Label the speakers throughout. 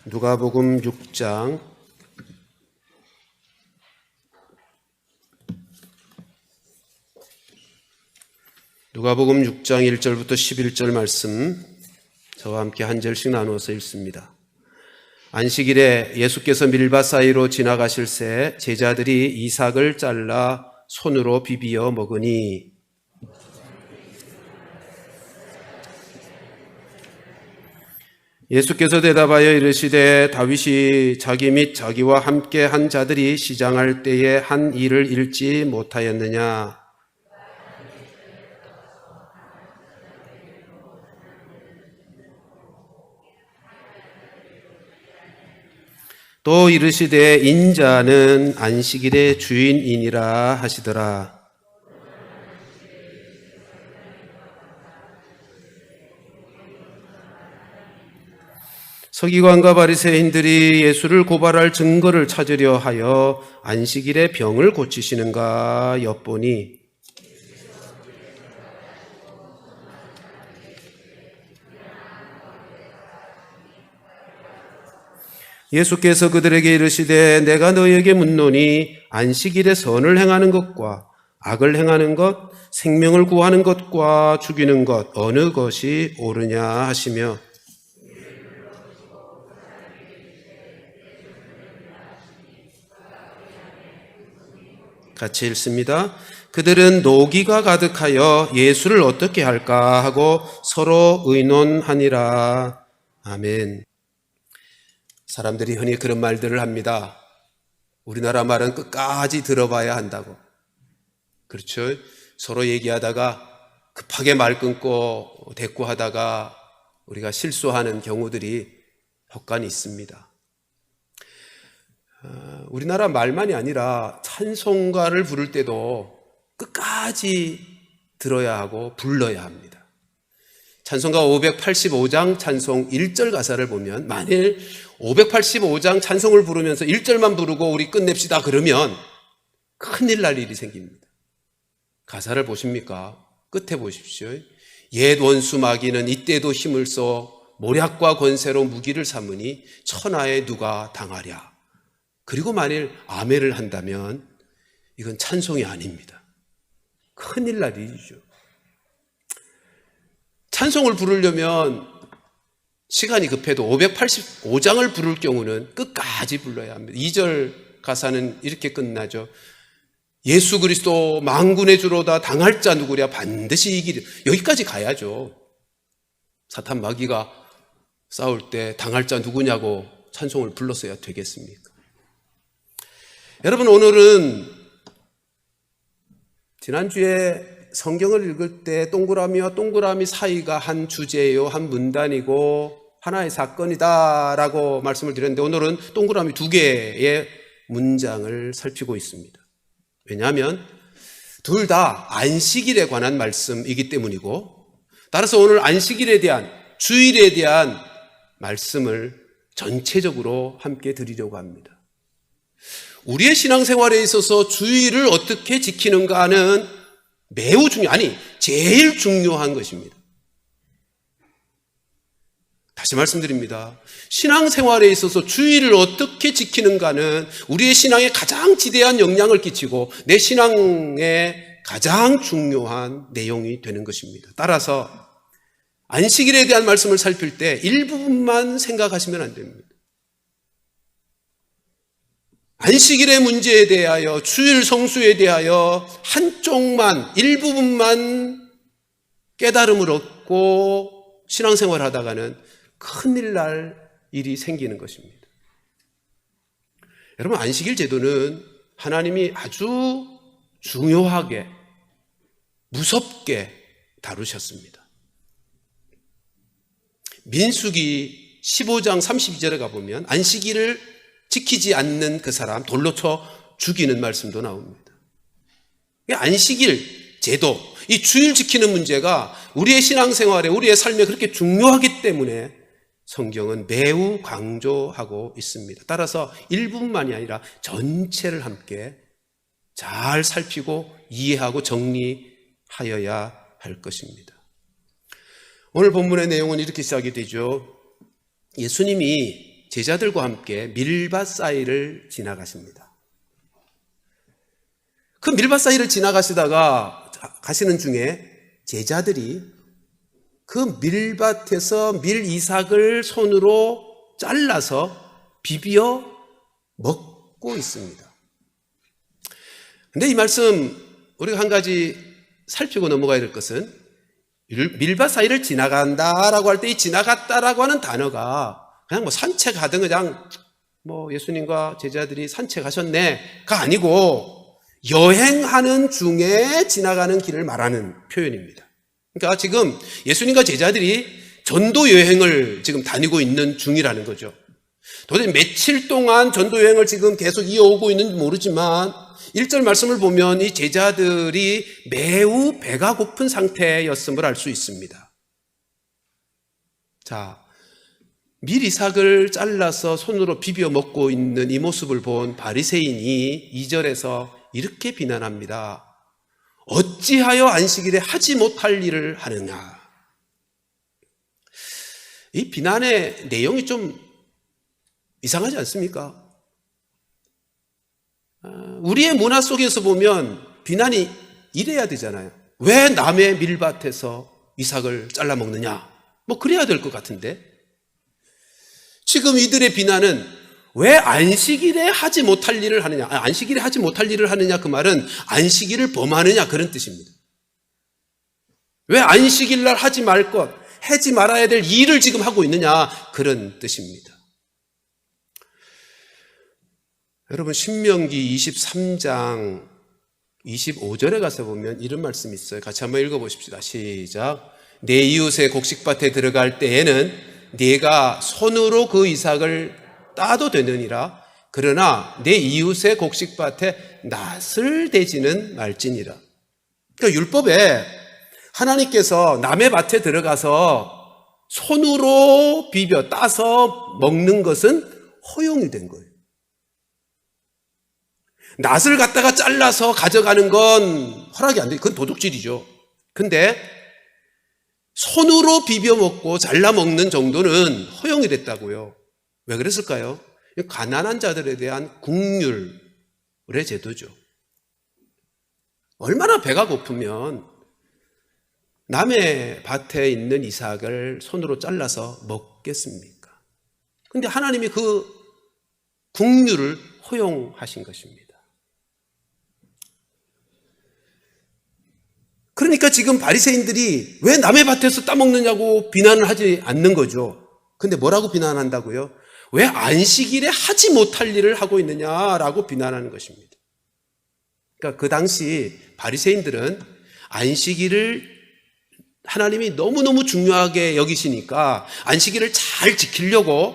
Speaker 1: 누가복음 6장 1절부터 11절 말씀 저와 함께 한 절씩 나누어서 읽습니다. 안식일에 예수께서 밀밭 사이로 지나가실새 제자들이 이삭을 잘라 손으로 비비어 먹으니 예수께서 대답하여 이르시되 다윗이 자기 및 자기와 함께 한 자들이 시장할 때에 한 일을 읽지 못하였느냐? 또 이르시되 인자는 안식일의 주인이니라 하시더라. 서기관과 바리새인들이 예수를 고발할 증거를 찾으려 하여 안식일에 병을 고치시는가 엿보니 예수께서 그들에게 이르시되 내가 너희에게 묻노니 안식일에 선을 행하는 것과 악을 행하는 것, 생명을 구하는 것과 죽이는 것 어느 것이 옳으냐 하시며 같이 읽습니다. 그들은 노기가 가득하여 예수를 어떻게 할까 하고 서로 의논하니라. 아멘. 사람들이 흔히 그런 말들을 합니다. 우리나라 말은 끝까지 들어봐야 한다고. 그렇죠? 서로 얘기하다가 급하게 말 끊고 대꾸하다가 우리가 실수하는 경우들이 혹간 있습니다. 우리나라 말만이 아니라 찬송가를 부를 때도 끝까지 들어야 하고 불러야 합니다. 찬송가 585장 찬송 1절 가사를 보면 만일 585장 찬송을 부르면서 1절만 부르고 우리 끝냅시다 그러면 큰일 날 일이 생깁니다. 가사를 보십니까? 끝에 보십시오. 옛 원수 마귀는 이때도 힘을 써 모략과 권세로 무기를 삼으니 천하에 누가 당하랴. 그리고 만일 아멘을 한다면 이건 찬송이 아닙니다. 큰일 날 일이죠. 찬송을 부르려면 시간이 급해도 585장을 부를 경우는 끝까지 불러야 합니다. 2절 가사는 이렇게 끝나죠. 예수 그리스도 만군의 주로다 당할 자 누구랴 반드시 이기리. 여기까지 가야죠. 사탄 마귀가 싸울 때 당할 자 누구냐고 찬송을 불렀어야 되겠습니까? 여러분, 오늘은 지난주에 성경을 읽을 때 동그라미와 동그라미 사이가 한 주제요, 한 문단이고 하나의 사건이다라고 말씀을 드렸는데 오늘은 동그라미 두 개의 문장을 살피고 있습니다. 왜냐하면 둘 다 안식일에 관한 말씀이기 때문이고 따라서 오늘 안식일에 대한, 주일에 대한 말씀을 전체적으로 함께 드리려고 합니다. 우리의 신앙생활에 있어서 주일을 어떻게 지키는가는 매우 제일 중요한 것입니다. 다시 말씀드립니다. 신앙생활에 있어서 주일을 어떻게 지키는가는 우리의 신앙에 가장 지대한 영향을 끼치고 내 신앙에 가장 중요한 내용이 되는 것입니다. 따라서 안식일에 대한 말씀을 살필 때 일부분만 생각하시면 안 됩니다. 안식일의 문제에 대하여, 주일 성수에 대하여 한쪽만, 일부분만 깨달음을 얻고 신앙생활을 하다가는 큰일 날 일이 생기는 것입니다. 여러분, 안식일 제도는 하나님이 아주 중요하게, 무섭게 다루셨습니다. 민수기 15장 32절에 가보면 안식일을 지키지 않는 그 사람 돌로 쳐 죽이는 말씀도 나옵니다. 안식일 제도, 이 주일 지키는 문제가 우리의 신앙생활에, 우리의 삶에 그렇게 중요하기 때문에 성경은 매우 강조하고 있습니다. 따라서 일부분만이 아니라 전체를 함께 잘 살피고 이해하고 정리하여야 할 것입니다. 오늘 본문의 내용은 이렇게 시작이 되죠. 예수님이 제자들과 함께 밀밭 사이를 지나가십니다. 그 밀밭 사이를 지나가시다가 가시는 중에 제자들이 그 밀밭에서 밀 이삭을 손으로 잘라서 비벼 먹고 있습니다. 근데 이 말씀 우리가 한 가지 살피고 넘어가야 될 것은 밀밭 사이를 지나간다라고 할 때 이 지나갔다라고 하는 단어가 그냥 뭐 산책하든 그냥 뭐 예수님과 제자들이 산책하셨네가 아니고 여행하는 중에 지나가는 길을 말하는 표현입니다. 그러니까 지금 예수님과 제자들이 전도 여행을 지금 다니고 있는 중이라는 거죠. 도대체 며칠 동안 전도 여행을 지금 계속 이어오고 있는지 모르지만 1절 말씀을 보면 이 제자들이 매우 배가 고픈 상태였음을 알 수 있습니다. 자, 밀 이삭을 잘라서 손으로 비벼 먹고 있는 이 모습을 본 바리새인이 2절에서 이렇게 비난합니다. 어찌하여 안식일에 하지 못할 일을 하느냐. 이 비난의 내용이 좀 이상하지 않습니까? 우리의 문화 속에서 보면 비난이 이래야 되잖아요. 왜 남의 밀밭에서 이삭을 잘라 먹느냐? 뭐 그래야 될 것 같은데 지금 이들의 비난은 왜 안식일에 하지 못할 일을 하느냐? 안식일에 하지 못할 일을 하느냐 그 말은 안식일을 범하느냐 그런 뜻입니다. 왜 안식일 날 하지 말 것, 하지 말아야 될 일을 지금 하고 있느냐 그런 뜻입니다. 여러분 신명기 23장 25절에 가서 보면 이런 말씀이 있어요. 같이 한번 읽어보십시다. 시작. 내 이웃의 곡식밭에 들어갈 때에는 네가 손으로 그 이삭을 따도 되느니라. 그러나 내 이웃의 곡식밭에 낫을 대지는 말지니라. 그러니까 율법에 하나님께서 남의 밭에 들어가서 손으로 비벼 따서 먹는 것은 허용이 된 거예요. 낫을 갖다가 잘라서 가져가는 건 허락이 안 돼요. 그건 도둑질이죠. 근데 손으로 비벼 먹고 잘라 먹는 정도는 허용이 됐다고요. 왜 그랬을까요? 가난한 자들에 대한 국률의 제도죠. 얼마나 배가 고프면 남의 밭에 있는 이삭을 손으로 잘라서 먹겠습니까? 근데 하나님이 그 국률을 허용하신 것입니다. 그러니까 지금 바리새인들이 왜 남의 밭에서 따먹느냐고 비난을 하지 않는 거죠. 근데 뭐라고 비난한다고요? 왜 안식일에 하지 못할 일을 하고 있느냐라고 비난하는 것입니다. 그러니까 그 당시 바리새인들은 안식일을 하나님이 너무너무 중요하게 여기시니까 안식일을 잘 지키려고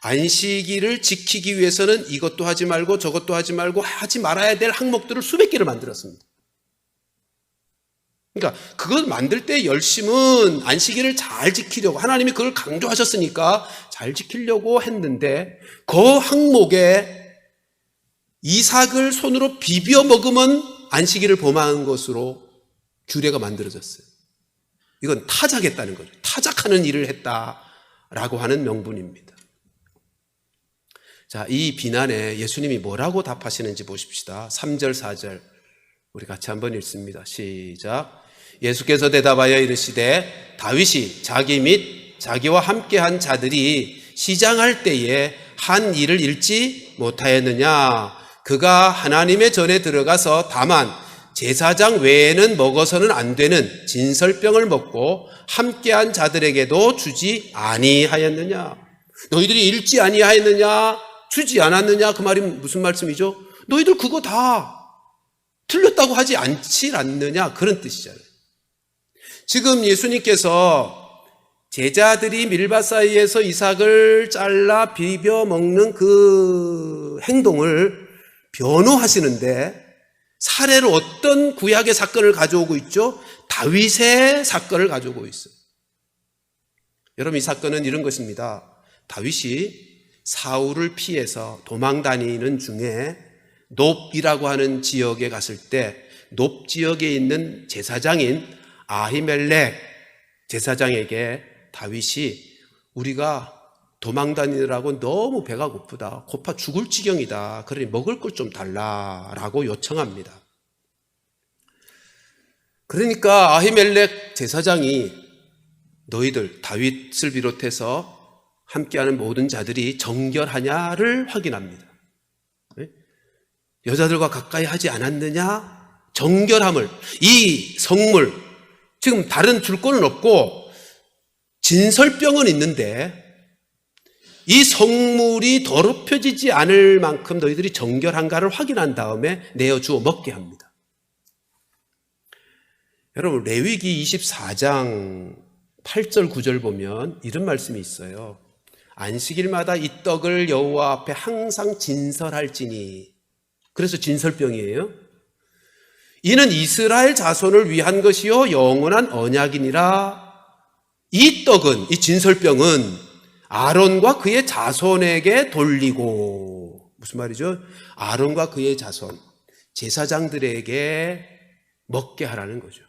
Speaker 1: 안식일을 지키기 위해서는 이것도 하지 말고 저것도 하지 말고 하지 말아야 될 항목들을 수백 개를 만들었습니다. 그러니까 그걸 만들 때 열심은 안식일을 잘 지키려고 하나님이 그걸 강조하셨으니까 잘 지키려고 했는데 그 항목에 이삭을 손으로 비벼 먹으면 안식일을 범하는 것으로 규례가 만들어졌어요. 이건 타작했다는 거죠. 타작하는 일을 했다라고 하는 명분입니다. 자, 이 비난에 예수님이 뭐라고 답하시는지 보십시다. 3절, 4절 우리 같이 한번 읽습니다. 시작. 예수께서 대답하여 이르시되 다윗이 자기 및 자기와 함께한 자들이 시장할 때에 한 일을 잃지 못하였느냐? 그가 하나님의 전에 들어가서 다만 제사장 외에는 먹어서는 안 되는 진설병을 먹고 함께한 자들에게도 주지 아니하였느냐? 너희들이 잃지 아니하였느냐? 주지 않았느냐? 그 말이 무슨 말씀이죠? 너희들 그거 다 틀렸다고 하지 않지 않느냐? 그런 뜻이잖아요. 지금 예수님께서 제자들이 밀밭 사이에서 이삭을 잘라 비벼 먹는 그 행동을 변호하시는데 사례로 어떤 구약의 사건을 가져오고 있죠? 다윗의 사건을 가져오고 있어요. 여러분 이 사건은 이런 것입니다. 다윗이 사울을 피해서 도망 다니는 중에 놉이라고 하는 지역에 갔을 때 놉 지역에 있는 제사장인 아히멜렉 제사장에게 다윗이 우리가 도망 다니느라고 너무 배가 고프다. 고파 죽을 지경이다. 그러니 먹을 걸 좀 달라라고 요청합니다. 그러니까 아히멜렉 제사장이 너희들 다윗을 비롯해서 함께하는 모든 자들이 정결하냐를 확인합니다. 여자들과 가까이 하지 않았느냐? 정결함을, 이 성물, 지금 다른 줄 거는 없고 진설병은 있는데 이 성물이 더럽혀지지 않을 만큼 너희들이 정결한가를 확인한 다음에 내어주어 먹게 합니다. 여러분, 레위기 24장 8절 9절 보면 이런 말씀이 있어요. 안식일마다 이 떡을 여호와 앞에 항상 진설할지니. 그래서 진설병이에요. 이는 이스라엘 자손을 위한 것이요 영원한 언약이니라. 이 떡은, 이 진설병은 아론과 그의 자손에게 돌리고, 무슨 말이죠? 아론과 그의 자손, 제사장들에게 먹게 하라는 거죠.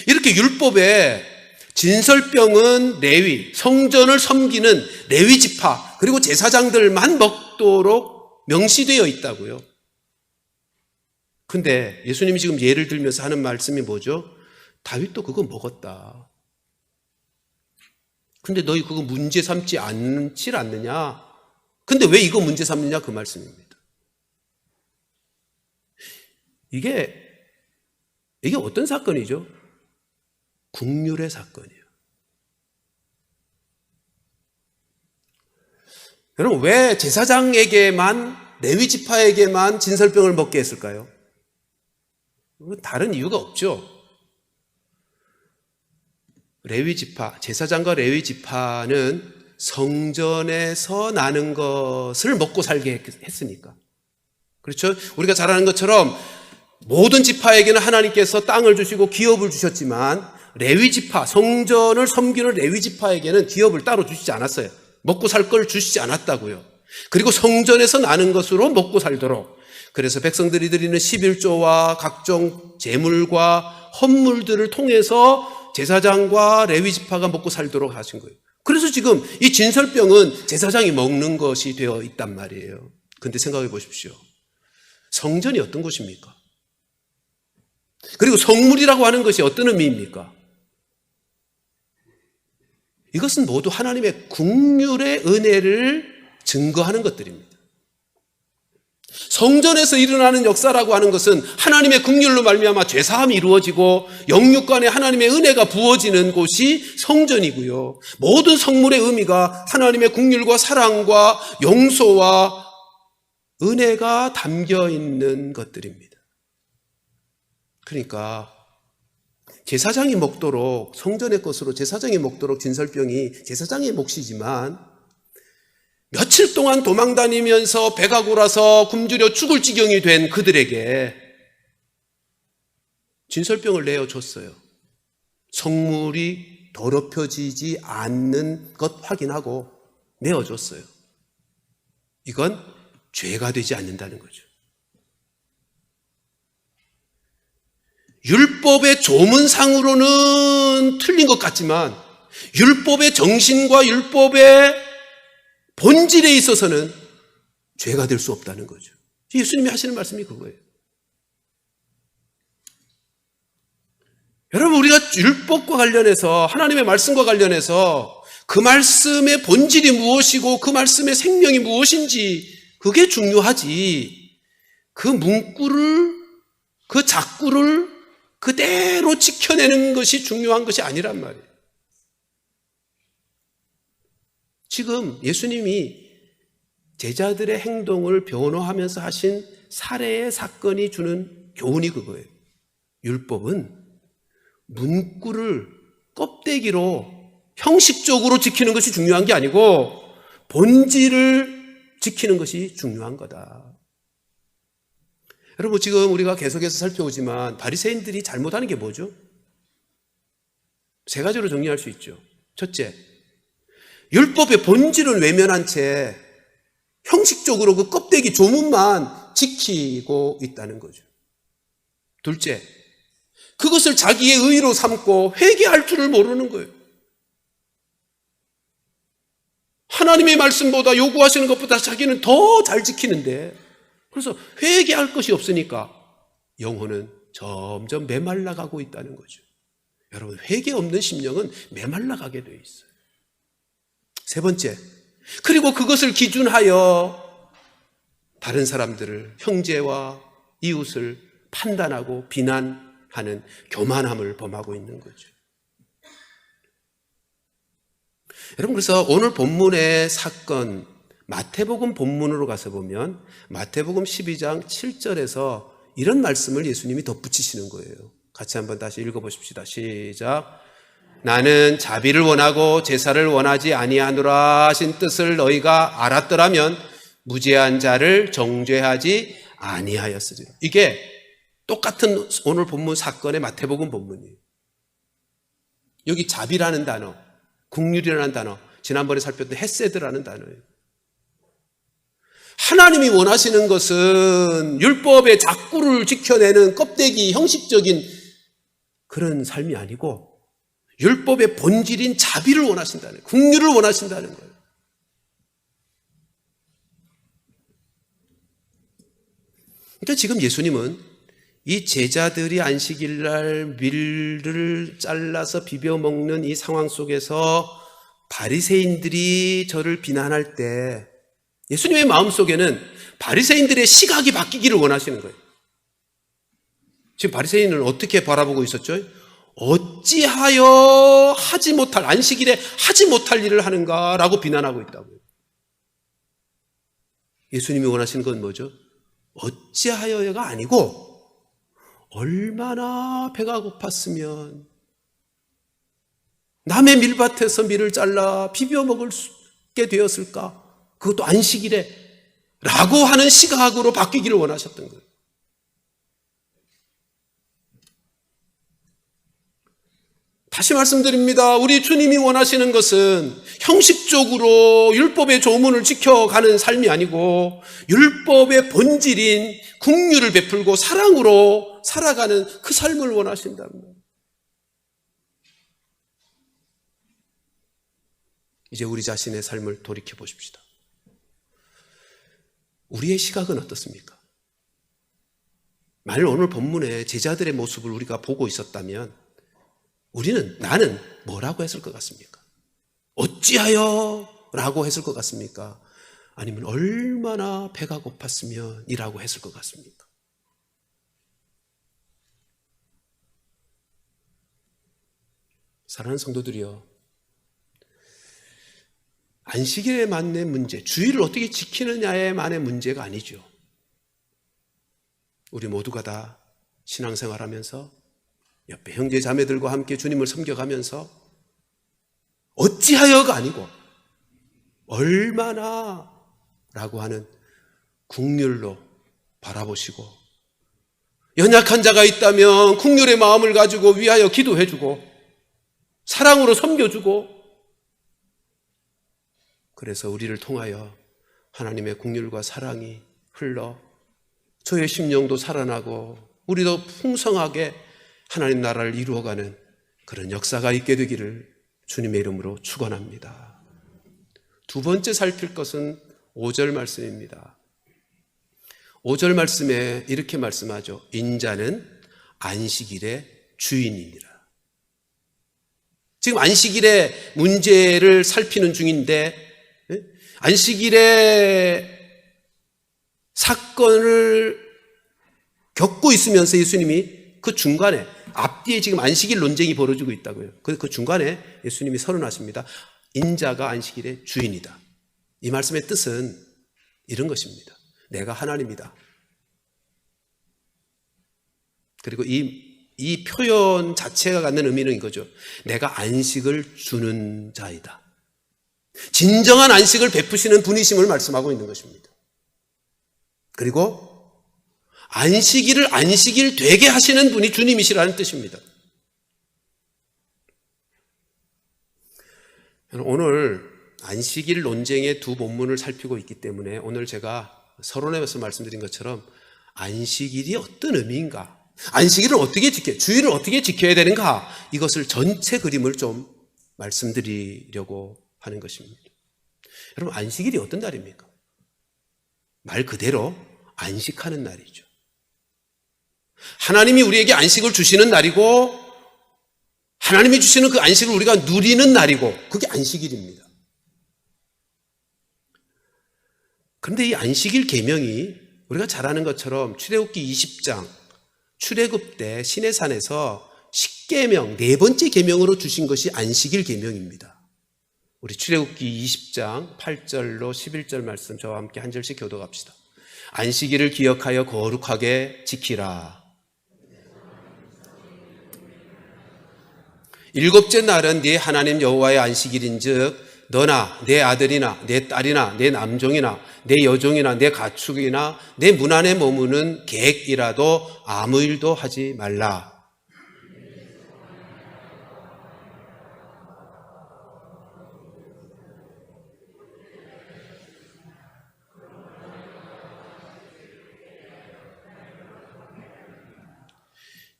Speaker 1: 이렇게 율법에 진설병은 레위, 성전을 섬기는 레위 지파, 그리고 제사장들만 먹도록 명시되어 있다고요. 근데 예수님이 지금 예를 들면서 하는 말씀이 뭐죠? 다윗도 그거 먹었다. 근데 너희 그거 문제 삼지 않지 않느냐? 근데 왜 이거 문제 삼느냐? 그 말씀입니다. 이게 어떤 사건이죠? 국률의 사건이에요. 여러분, 왜 제사장에게만, 레위 지파에게만 진설병을 먹게 했을까요? 다른 이유가 없죠. 레위 지파, 제사장과 레위 지파는 성전에서 나는 것을 먹고 살게 했으니까. 그렇죠? 우리가 잘 아는 것처럼 모든 지파에게는 하나님께서 땅을 주시고 기업을 주셨지만 레위 지파, 성전을 섬기는 레위 지파에게는 기업을 따로 주시지 않았어요. 먹고 살 걸 주시지 않았다고요. 그리고 성전에서 나는 것으로 먹고 살도록, 그래서 백성들이 드리는 11조와 각종 제물과 헌물들을 통해서 제사장과 레위 지파가 먹고 살도록 하신 거예요. 그래서 지금 이 진설병은 제사장이 먹는 것이 되어 있단 말이에요. 그런데 생각해 보십시오. 성전이 어떤 곳입니까? 그리고 성물이라고 하는 것이 어떤 의미입니까? 이것은 모두 하나님의 긍휼의 은혜를 증거하는 것들입니다. 성전에서 일어나는 역사라고 하는 것은 하나님의 긍휼로 말미암아 죄사함이 이루어지고 영육 간에 하나님의 은혜가 부어지는 곳이 성전이고요. 모든 성물의 의미가 하나님의 긍휼과 사랑과 용서와 은혜가 담겨 있는 것들입니다. 그러니까 제사장이 먹도록, 성전의 것으로 제사장이 먹도록 진설병이 제사장의 몫이지만 며칠 동안 도망다니면서 배가 골아서 굶주려 죽을 지경이 된 그들에게 진설병을 내어줬어요. 성물이 더럽혀지지 않는 것 확인하고 내어줬어요. 이건 죄가 되지 않는다는 거죠. 율법의 조문상으로는 틀린 것 같지만 율법의 정신과 율법의 본질에 있어서는 죄가 될 수 없다는 거죠. 예수님이 하시는 말씀이 그거예요. 여러분, 우리가 율법과 관련해서, 하나님의 말씀과 관련해서 그 말씀의 본질이 무엇이고 그 말씀의 생명이 무엇인지 그게 중요하지, 그 문구를, 그 작구를 그대로 지켜내는 것이 중요한 것이 아니란 말이에요. 지금 예수님이 제자들의 행동을 변호하면서 하신 사례의 사건이 주는 교훈이 그거예요. 율법은 문구를 껍데기로 형식적으로 지키는 것이 중요한 게 아니고 본질을 지키는 것이 중요한 거다. 여러분, 지금 우리가 계속해서 살펴보지만 바리새인들이 잘못하는 게 뭐죠? 세 가지로 정리할 수 있죠. 첫째, 율법의 본질은 외면한 채 형식적으로 그 껍데기 조문만 지키고 있다는 거죠. 둘째, 그것을 자기의 의로 삼고 회개할 줄을 모르는 거예요. 하나님의 말씀보다 요구하시는 것보다 자기는 더 잘 지키는데, 그래서 회개할 것이 없으니까 영혼은 점점 메말라가고 있다는 거죠. 여러분, 회개 없는 심령은 메말라가게 돼 있어요. 세 번째, 그리고 그것을 기준하여 다른 사람들을, 형제와 이웃을 판단하고 비난하는 교만함을 범하고 있는 거죠. 여러분, 그래서 오늘 본문의 사건, 마태복음 본문으로 가서 보면 마태복음 12장 7절에서 이런 말씀을 예수님이 덧붙이시는 거예요. 같이 한번 다시 읽어보십시다. 시작. 나는 자비를 원하고 제사를 원하지 아니하노라 하신 뜻을 너희가 알았더라면 무죄한 자를 정죄하지 아니하였으리라. 이게 똑같은 오늘 본문 사건의 마태복음 본문이에요. 여기 자비라는 단어, 긍휼이라는 단어, 지난번에 살폈던 헤세드라는 단어예요. 하나님이 원하시는 것은 율법의 작구를 지켜내는 껍데기 형식적인 그런 삶이 아니고 율법의 본질인 자비를 원하신다는 거예요. 긍휼을 원하신다는 거예요. 그러니까 지금 예수님은 이 제자들이 안식일날 밀을 잘라서 비벼 먹는 이 상황 속에서 바리새인들이 저를 비난할 때 예수님의 마음속에는 바리새인들의 시각이 바뀌기를 원하시는 거예요. 지금 바리새인을 어떻게 바라보고 있었죠? 어찌하여 하지 못할, 안식일에 하지 못할 일을 하는가라고 비난하고 있다고요. 예수님이 원하시는 건 뭐죠? 어찌하여가 아니고 얼마나 배가 고팠으면 남의 밀밭에서 밀을 잘라 비벼 먹게 되었을까? 그것도 안식일에 라고 하는 시각으로 바뀌기를 원하셨던 거예요. 다시 말씀드립니다. 우리 주님이 원하시는 것은 형식적으로 율법의 조문을 지켜가는 삶이 아니고 율법의 본질인 긍휼을 베풀고 사랑으로 살아가는 그 삶을 원하신답니다. 이제 우리 자신의 삶을 돌이켜 보십시다. 우리의 시각은 어떻습니까? 만일 오늘 본문의 제자들의 모습을 우리가 보고 있었다면 나는 뭐라고 했을 것 같습니까? 어찌하여? 라고 했을 것 같습니까? 아니면 얼마나 배가 고팠으면 이라고 했을 것 같습니까? 사랑하는 성도들이여, 안식일에 맞는 문제, 주의를 어떻게 지키느냐에만의 문제가 아니죠. 우리 모두가 다 신앙생활하면서 옆에 형제 자매들과 함께 주님을 섬겨가면서 어찌하여가 아니고 얼마나 라고 하는 긍휼로 바라보시고, 연약한 자가 있다면 긍휼의 마음을 가지고 위하여 기도해주고 사랑으로 섬겨주고, 그래서 우리를 통하여 하나님의 긍휼과 사랑이 흘러 저의 심령도 살아나고 우리도 풍성하게 하나님 나라를 이루어가는 그런 역사가 있게 되기를 주님의 이름으로 축원합니다. 두 번째 살필 것은 5절 말씀입니다. 5절 말씀에 이렇게 말씀하죠. 인자는 안식일의 주인이니라. 지금 안식일의 문제를 살피는 중인데, 안식일의 사건을 겪고 있으면서 예수님이 그 중간에, 앞뒤에 지금 안식일 논쟁이 벌어지고 있다고요. 그 중간에 예수님이 선언하십니다. 인자가 안식일의 주인이다. 이 말씀의 뜻은 이런 것입니다. 내가 하나님이다. 그리고 이 표현 자체가 갖는 의미는 이거죠. 내가 안식을 주는 자이다. 진정한 안식을 베푸시는 분이심을 말씀하고 있는 것입니다. 그리고 안식일을 안식일 되게 하시는 분이 주님이시라는 뜻입니다. 오늘 안식일 논쟁의 두 본문을 살피고 있기 때문에 오늘 제가 서론에서 말씀드린 것처럼 안식일이 어떤 의미인가, 안식일을 어떻게 주일을 어떻게 지켜야 되는가, 이것을 전체 그림을 좀 말씀드리려고 하는 것입니다. 여러분, 안식일이 어떤 날입니까? 말 그대로 안식하는 날이죠. 하나님이 우리에게 안식을 주시는 날이고 하나님이 주시는 그 안식을 우리가 누리는 날이고 그게 안식일입니다. 그런데 이 안식일 계명이 우리가 잘 아는 것처럼 출애굽기 20장 출애굽 때 시내산에서 10계명, 네 번째 계명으로 주신 것이 안식일 계명입니다. 우리 출애굽기 20장 8절로 11절 말씀 저와 함께 한 절씩 교독합시다. 안식일을 기억하여 거룩하게 지키라. 일곱째 날은 네 하나님 여호와의 안식일인즉 너나 내 아들이나 내 딸이나 내 남종이나 내 여종이나 내 가축이나 내 문 안에 머무는 객이라도 아무 일도 하지 말라.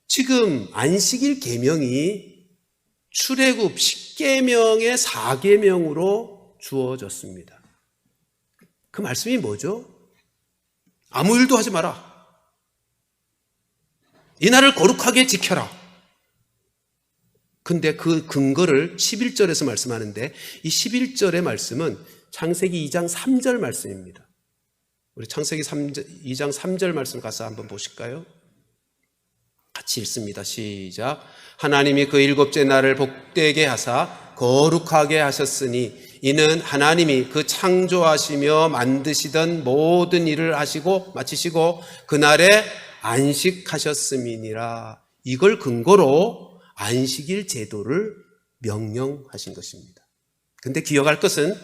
Speaker 1: 지금 안식일 계명이 출애굽 10계명의 4계명으로 주어졌습니다. 그 말씀이 뭐죠? 아무 일도 하지 마라. 이 날을 거룩하게 지켜라. 근데 그 근거를 11절에서 말씀하는데 이 11절의 말씀은 창세기 2장 3절 말씀입니다. 우리 창세기 2장 3절 말씀 가서 한번 보실까요? 같이 읽습니다. 시작. 하나님이 그 일곱째 날을 복되게 하사 거룩하게 하셨으니 이는 하나님이 그 창조하시며 만드시던 모든 일을 하시고 마치시고 그날에 안식하셨음이니라. 이걸 근거로 안식일 제도를 명령하신 것입니다. 근데 기억할 것은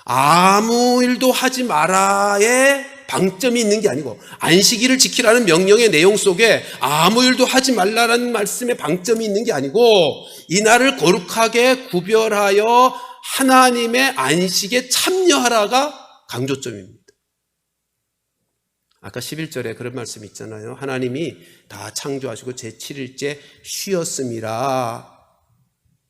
Speaker 1: 아무 일도 하지 마라의 방점이 있는 게 아니고 안식일을 지키라는 명령의 내용 속에 아무 일도 하지 말라는 말씀의 방점이 있는 게 아니고 이 날을 거룩하게 구별하여 하나님의 안식에 참여하라가 강조점입니다. 아까 11절에 그런 말씀이 있잖아요. 하나님이 다 창조하시고 제7일째 쉬었음이라.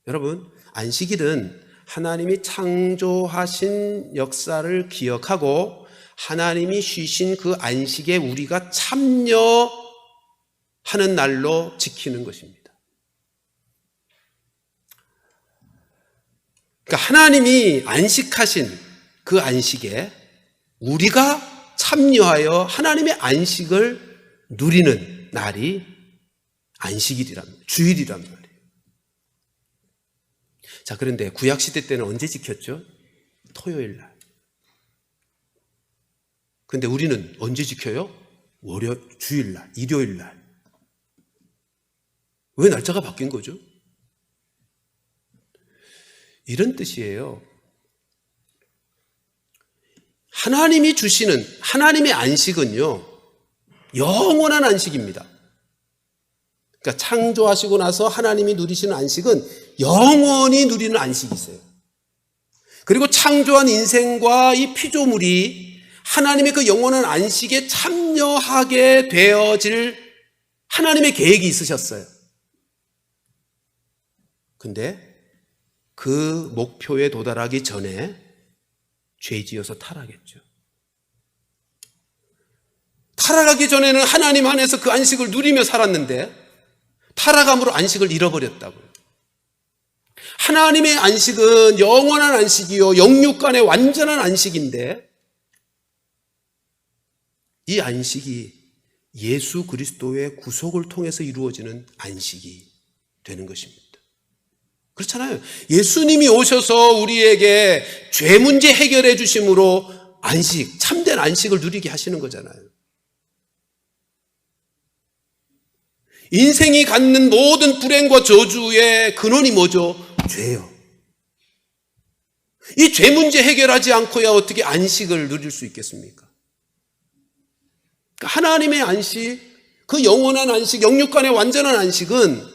Speaker 1: 여러분, 안식일은 하나님이 창조하신 역사를 기억하고 하나님이 쉬신 그 안식에 우리가 참여하는 날로 지키는 것입니다. 그러니까 하나님이 안식하신 그 안식에 우리가 참여하여 하나님의 안식을 누리는 날이 안식일이랍니다. 주일이란 말이에요. 자, 그런데 구약시대 때는 언제 지켰죠? 토요일 날. 근데 우리는 언제 지켜요? 주일날, 일요일날. 왜 날짜가 바뀐 거죠? 이런 뜻이에요. 하나님이 주시는 하나님의 안식은요, 영원한 안식입니다. 그러니까 창조하시고 나서 하나님이 누리시는 안식은 영원히 누리는 안식이세요. 그리고 창조한 인생과 이 피조물이 하나님의 그 영원한 안식에 참여하게 되어질 하나님의 계획이 있으셨어요. 근데 그 목표에 도달하기 전에 죄지어서 타락했죠. 타락하기 전에는 하나님 안에서 그 안식을 누리며 살았는데 타락함으로 안식을 잃어버렸다고요. 하나님의 안식은 영원한 안식이요 영육간의 완전한 안식인데 이 안식이 예수 그리스도의 구속을 통해서 이루어지는 안식이 되는 것입니다. 그렇잖아요. 예수님이 오셔서 우리에게 죄 문제 해결해 주심으로 안식, 참된 안식을 누리게 하시는 거잖아요. 인생이 갖는 모든 불행과 저주의 근원이 뭐죠? 죄요. 이 죄 문제 해결하지 않고야 어떻게 안식을 누릴 수 있겠습니까? 하나님의 안식, 그 영원한 안식, 영육간의 완전한 안식은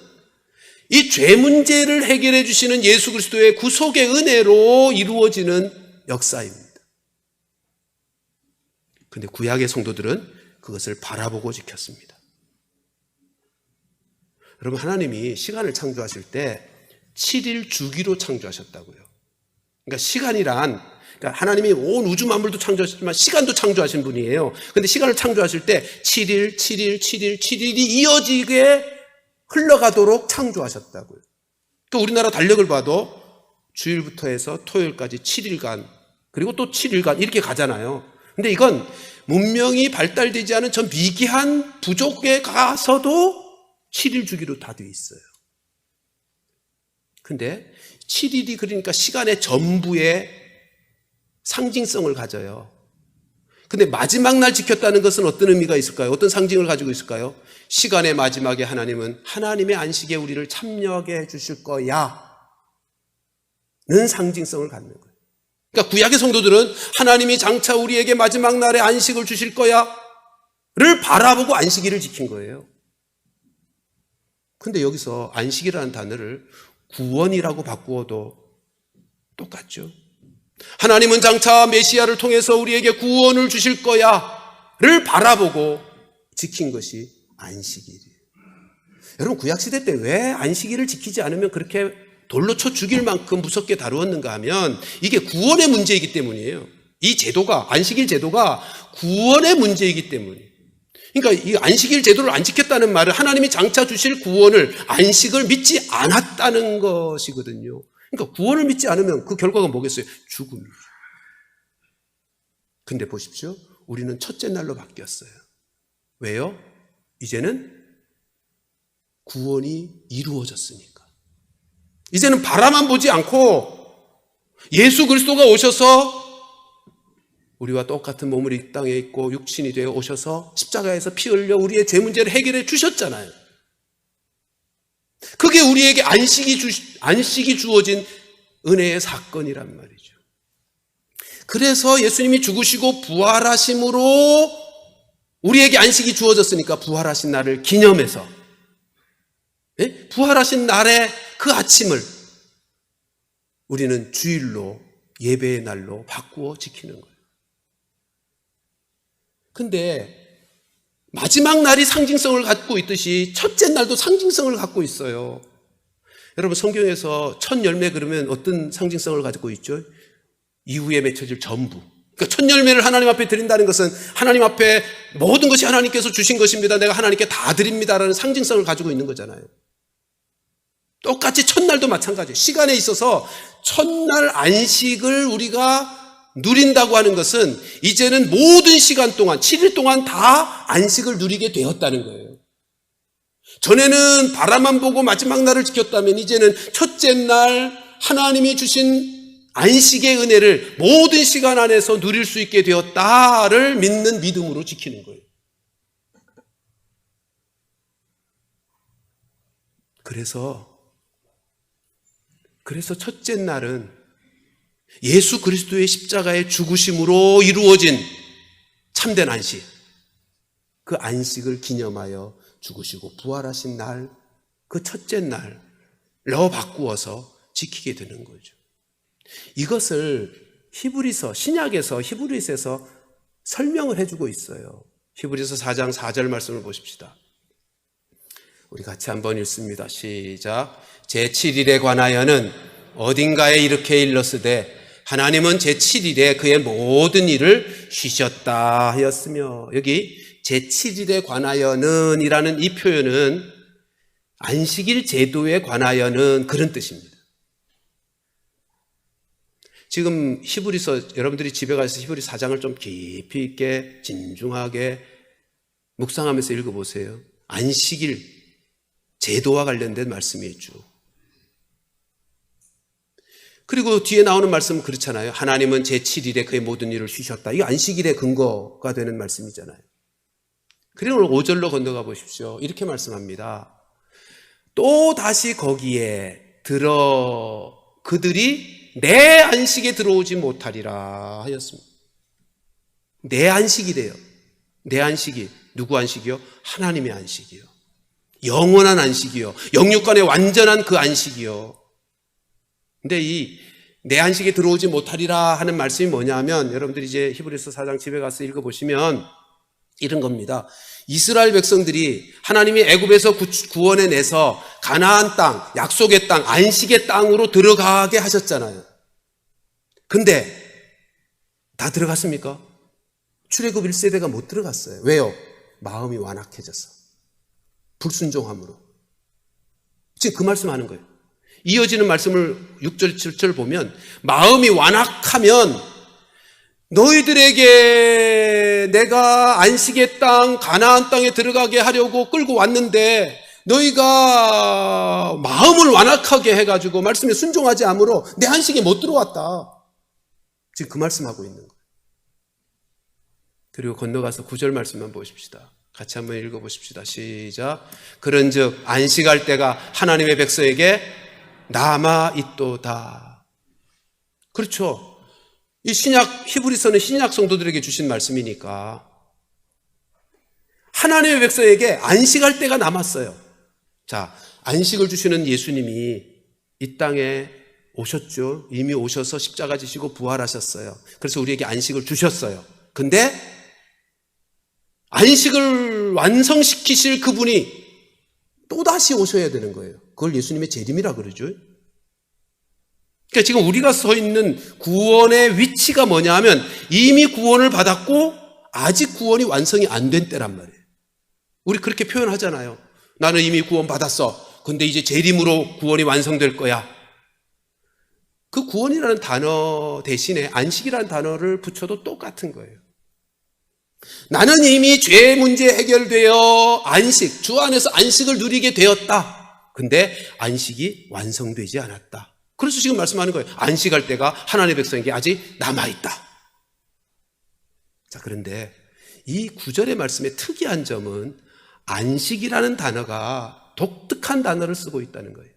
Speaker 1: 이 죄 문제를 해결해 주시는 예수 그리스도의 구속의 은혜로 이루어지는 역사입니다. 그런데 구약의 성도들은 그것을 바라보고 지켰습니다. 여러분, 하나님이 시간을 창조하실 때 7일 주기로 창조하셨다고요. 그러니까 시간이란 그러니까 하나님이 온 우주 만물도 창조하셨지만 시간도 창조하신 분이에요. 근데 시간을 창조하실 때 7일, 7일, 7일, 7일이 이어지게 흘러가도록 창조하셨다고요. 그러니까 우리나라 달력을 봐도 주일부터 해서 토요일까지 7일간, 그리고 또 7일간 이렇게 가잖아요. 근데 이건 문명이 발달되지 않은 전 미개한 부족에 가서도 7일 주기로 다 돼 있어요. 근데 7일이 그러니까 시간의 전부의 상징성을 가져요. 근데 마지막 날 지켰다는 것은 어떤 의미가 있을까요? 어떤 상징을 가지고 있을까요? 시간의 마지막에 하나님은 하나님의 안식에 우리를 참여하게 해주실 거야 는 상징성을 갖는 거예요. 그러니까 구약의 성도들은 하나님이 장차 우리에게 마지막 날에 안식을 주실 거야 를 바라보고 안식일을 지킨 거예요. 근데 여기서 안식이라는 단어를 구원이라고 바꾸어도 똑같죠. 하나님은 장차 메시아를 통해서 우리에게 구원을 주실 거야를 바라보고 지킨 것이 안식일이에요. 여러분, 구약시대 때 왜 안식일을 지키지 않으면 그렇게 돌로 쳐 죽일 만큼 무섭게 다루었는가 하면 이게 구원의 문제이기 때문이에요. 이 제도가, 안식일 제도가 구원의 문제이기 때문이에요. 그러니까 이 안식일 제도를 안 지켰다는 말은 하나님이 장차 주실 구원을, 안식을 믿지 않았다는 것이거든요. 그러니까 구원을 믿지 않으면 그 결과가 뭐겠어요? 죽음이죠. 근데 보십시오. 우리는 첫째 날로 바뀌었어요. 왜요? 이제는 구원이 이루어졌으니까. 이제는 바라만 보지 않고 예수 그리스도가 오셔서 우리와 똑같은 몸을 이 땅에 입고 육신이 되어 오셔서 십자가에서 피 흘려 우리의 죄 문제를 해결해 주셨잖아요. 그게 우리에게 안식이 주어진 은혜의 사건이란 말이죠. 그래서 예수님이 죽으시고 부활하심으로 우리에게 안식이 주어졌으니까 부활하신 날을 기념해서, 부활하신 날의 그 아침을 우리는 주일로, 예배의 날로 바꾸어 지키는 거예요. 근데 마지막 날이 상징성을 갖고 있듯이 첫째 날도 상징성을 갖고 있어요. 여러분, 성경에서 첫 열매 그러면 어떤 상징성을 가지고 있죠? 이후에 맺혀질 전부. 그러니까 첫 열매를 하나님 앞에 드린다는 것은 하나님 앞에 모든 것이 하나님께서 주신 것입니다, 내가 하나님께 다 드립니다라는 상징성을 가지고 있는 거잖아요. 똑같이 첫날도 마찬가지예요. 시간에 있어서 첫날 안식을 우리가 누린다고 하는 것은 이제는 모든 시간 동안 7일 동안 다 안식을 누리게 되었다는 거예요. 전에는 바라만 보고 마지막 날을 지켰다면 이제는 첫째 날 하나님이 주신 안식의 은혜를 모든 시간 안에서 누릴 수 있게 되었다를 믿는 믿음으로 지키는 거예요. 그래서 첫째 날은 예수 그리스도의 십자가의 죽으심으로 이루어진 참된 안식, 그 안식을 기념하여 죽으시고 부활하신 날, 그 첫째 날로 바꾸어서 지키게 되는 거죠. 이것을 신약에서 히브리서에서 설명을 해주고 있어요. 히브리서 4장 4절 말씀을 보십시다. 우리 같이 한번 읽습니다. 시작. 제7일에 관하여는 어딘가에 이렇게 일렀으되 하나님은 제7일에 그의 모든 일을 쉬셨다 하였으며, 여기 제7일에 관하여는 이라는 이 표현은 안식일 제도에 관하여는 그런 뜻입니다. 지금 히브리서, 여러분들이 집에 가서 히브리서 4장을 좀 깊이 있게 진중하게 묵상하면서 읽어보세요. 안식일 제도와 관련된 말씀이 쭉. 그리고 뒤에 나오는 말씀은 그렇잖아요. 하나님은 제7일에 그의 모든 일을 쉬셨다. 이거 안식일의 근거가 되는 말씀이잖아요. 그리고 오늘 5절로 건너가 보십시오. 이렇게 말씀합니다. 또 다시 거기에 그들이 내 안식에 들어오지 못하리라 하였습니다. 내 안식이래요. 내 안식이 누구 안식이요? 하나님의 안식이요. 영원한 안식이요. 영육간의 완전한 그 안식이요. 근데 이 내 안식에 들어오지 못하리라 하는 말씀이 뭐냐면, 여러분들이 이제 히브리서 4장 집에 가서 읽어보시면 이런 겁니다. 이스라엘 백성들이 하나님이 애굽에서 구원해 내서 가나안 땅, 약속의 땅, 안식의 땅으로 들어가게 하셨잖아요. 근데 다 들어갔습니까? 출애굽 1세대가 못 들어갔어요. 왜요? 마음이 완악해져서. 불순종함으로. 지금 그 말씀하는 거예요. 이어지는 말씀을 6절, 7절 보면 마음이 완악하면 너희들에게 내가 안식의 땅, 가나안 땅에 들어가게 하려고 끌고 왔는데 너희가 마음을 완악하게 해가지고 말씀에 순종하지 않으므로 내 안식에 못 들어왔다. 지금 그 말씀하고 있는 거예요. 그리고 건너가서 9절 말씀만 보십시다. 같이 한번 읽어보십시다. 시작. 그런즉 안식할 때가 하나님의 백성에게 남아있도다. 그렇죠. 이 신약 히브리서는 신약 성도들에게 주신 말씀이니까 하나님의 백성에게 안식할 때가 남았어요. 자, 안식을 주시는 예수님이 이 땅에 오셨죠. 이미 오셔서 십자가 지시고 부활하셨어요. 그래서 우리에게 안식을 주셨어요. 근데 안식을 완성시키실 그분이 또다시 오셔야 되는 거예요. 그걸 예수님의 재림이라 그러죠. 그러니까 지금 우리가 서 있는 구원의 위치가 뭐냐 하면 이미 구원을 받았고 아직 구원이 완성이 안 된 때란 말이에요. 우리 그렇게 표현하잖아요. 나는 이미 구원 받았어. 근데 이제 재림으로 구원이 완성될 거야. 그 구원이라는 단어 대신에 안식이라는 단어를 붙여도 똑같은 거예요. 나는 이미 죄 문제 해결되어 안식, 주 안에서 안식을 누리게 되었다. 근데 안식이 완성되지 않았다. 그래서 지금 말씀하는 거예요. 안식할 때가 하나님의 백성에게 아직 남아있다. 자, 그런데 이 9절의 말씀의 특이한 점은 안식이라는 단어가 독특한 단어를 쓰고 있다는 거예요.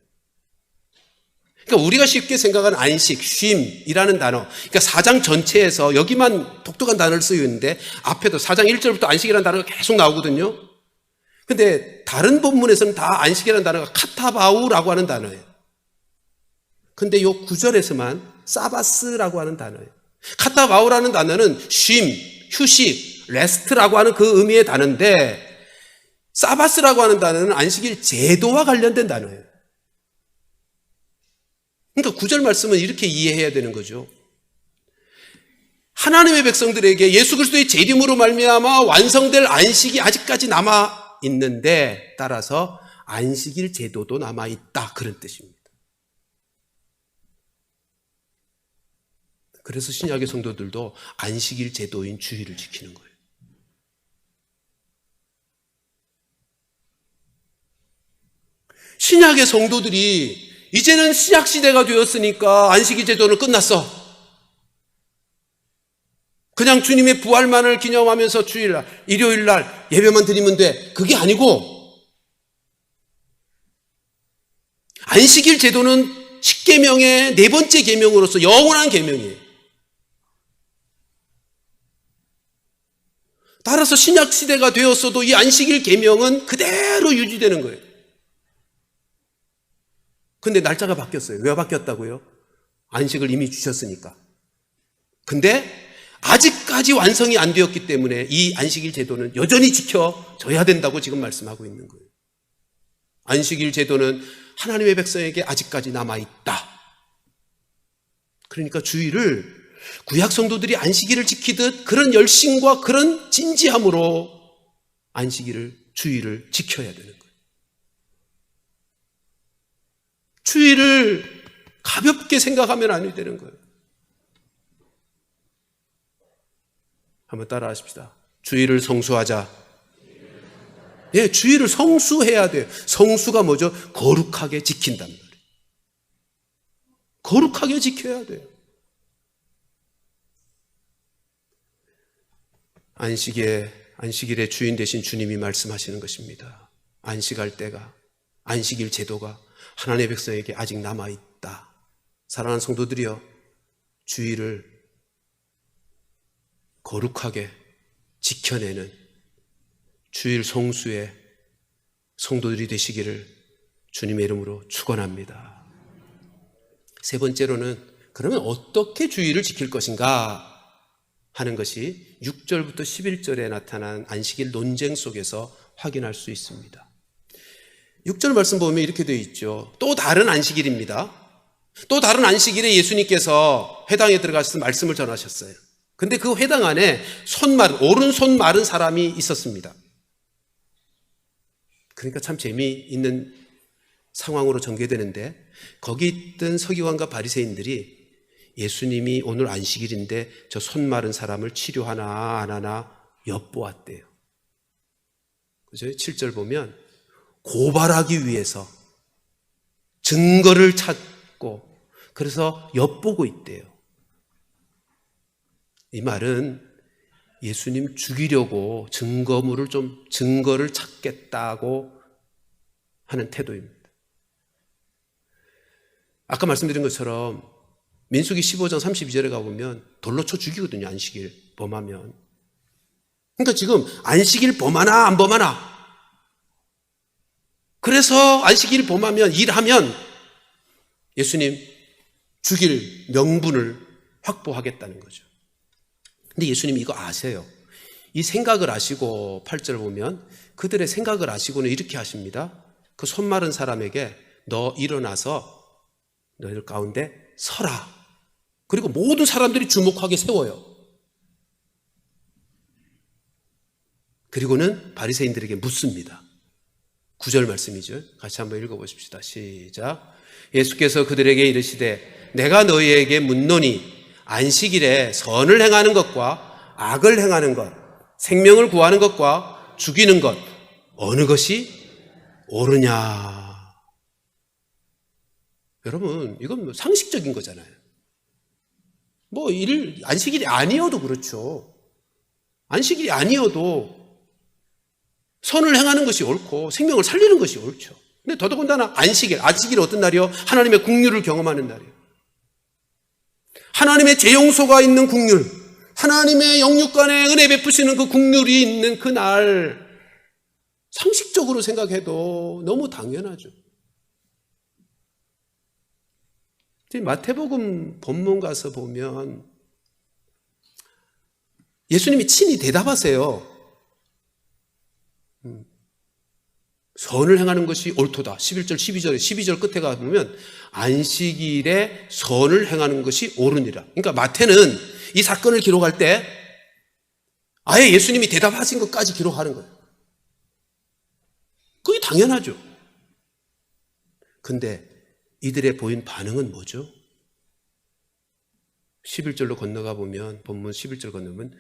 Speaker 1: 그러니까 우리가 쉽게 생각하는 안식, 쉼이라는 단어, 그러니까 4장 전체에서 여기만 독특한 단어를 쓰고 있는데 앞에도 4장 1절부터 안식이라는 단어가 계속 나오거든요. 근데 다른 본문에서는 다 안식이라는 단어가 카타바우라고 하는 단어예요. 근데 이 9절에서만 사바스라고 하는 단어예요. 카타바우라는 단어는 쉼, 휴식, 레스트라고 하는 그 의미의 단어인데 사바스라고 하는 단어는 안식일 제도와 관련된 단어예요. 그러니까 9절 말씀은 이렇게 이해해야 되는 거죠. 하나님의 백성들에게 예수 그리스도의 재림으로 말미암아 완성될 안식이 아직까지 남아 있는데 따라서 안식일 제도도 남아 있다 그런 뜻입니다. 그래서 신약의 성도들도 안식일 제도인 주일을 지키는 거예요. 신약의 성도들이 이제는 신약시대가 되었으니까 안식일 제도는 끝났어. 그냥 주님의 부활만을 기념하면서 주일날, 일요일날 예배만 드리면 돼. 그게 아니고 안식일 제도는 10계명의 네 번째 계명으로서 영원한 계명이에요. 따라서 신약시대가 되었어도 이 안식일 계명은 그대로 유지되는 거예요. 근데 날짜가 바뀌었어요. 왜 바뀌었다고요? 안식을 이미 주셨으니까. 근데 아직까지 완성이 안 되었기 때문에 이 안식일 제도는 여전히 지켜져야 된다고 지금 말씀하고 있는 거예요. 안식일 제도는 하나님의 백성에게 아직까지 남아있다. 그러니까 주일을 구약 성도들이 안식일을 지키듯 그런 열심과 그런 진지함으로 안식일을, 주일을 지켜야 되는 거예요. 주일을 가볍게 생각하면 안 되는 거예요. 한번 따라 하십시다. 주일을 성수하자. 예, 주일을 성수해야 돼요. 성수가 뭐죠? 거룩하게 지킨단 말이에요. 거룩하게 지켜야 돼요. 안식일의 주인 되신 주님이 말씀하시는 것입니다. 안식할 때가, 안식일 제도가 하나님의 백성에게 아직 남아있다. 사랑하는 성도들이여, 주일을 거룩하게 지켜내는 주일 성수의 성도들이 되시기를 주님의 이름으로 축원합니다. 세 번째로는 그러면 어떻게 주일을 지킬 것인가 하는 것이 6절부터 11절에 나타난 안식일 논쟁 속에서 확인할 수 있습니다. 6절 말씀 보면 이렇게 되어 있죠. 또 다른 안식일입니다. 또 다른 안식일에 예수님께서 회당에 들어가셔서 말씀을 전하셨어요. 근데 그 회당 안에 오른손 마른 사람이 있었습니다. 그러니까 참 재미있는 상황으로 전개되는데, 거기 있던 서기관과 바리새인들이 예수님이 오늘 안식일인데 저 손 마른 사람을 치료하나 안 하나 엿보았대요. 그죠? 7절 보면 고발하기 위해서 증거를 찾고, 그래서 엿보고 있대요. 이 말은 예수님 죽이려고 증거를 찾겠다고 하는 태도입니다. 아까 말씀드린 것처럼 민수기 15장 32절에 가보면 돌로 쳐 죽이거든요, 안식일 범하면. 그러니까 지금 안식일 범하나 안 범하나, 그래서 안식일 범하면, 일하면 예수님 죽일 명분을 확보하겠다는 거죠. 근데 예수님이 이거 아세요. 이 생각을 아시고 8절 보면 그들의 생각을 아시고는 이렇게 하십니다. 그 손 마른 사람에게 너 일어나서 너희들 가운데 서라. 그리고 모든 사람들이 주목하게 세워요. 그리고는 바리새인들에게 묻습니다. 9절 말씀이죠. 같이 한번 읽어보십시다. 시작. 예수께서 그들에게 이르시되 내가 너희에게 묻노니 안식일에 선을 행하는 것과 악을 행하는 것, 생명을 구하는 것과 죽이는 것, 어느 것이 옳으냐. 여러분, 이건 상식적인 거잖아요. 안식일이 아니어도 그렇죠. 안식일이 아니어도 선을 행하는 것이 옳고 생명을 살리는 것이 옳죠. 근데 더더군다나 안식일이 어떤 날이요? 하나님의 국률을 경험하는 날이에요. 하나님의 재용소가 있는 국률, 하나님의 영육간에 은혜 베푸시는 그 국률이 있는 그 날, 상식적으로 생각해도 너무 당연하죠. 마태복음 본문 가서 보면 예수님이 친히 대답하세요. 선을 행하는 것이 옳도다. 11절, 12절 끝에 가보면 안식일에 선을 행하는 것이 옳으니라. 그러니까 마태는 이 사건을 기록할 때 아예 예수님이 대답하신 것까지 기록하는 거예요. 그게 당연하죠. 근데 이들의 보인 반응은 뭐죠? 11절로 건너가 보면, 본문 11절 건너면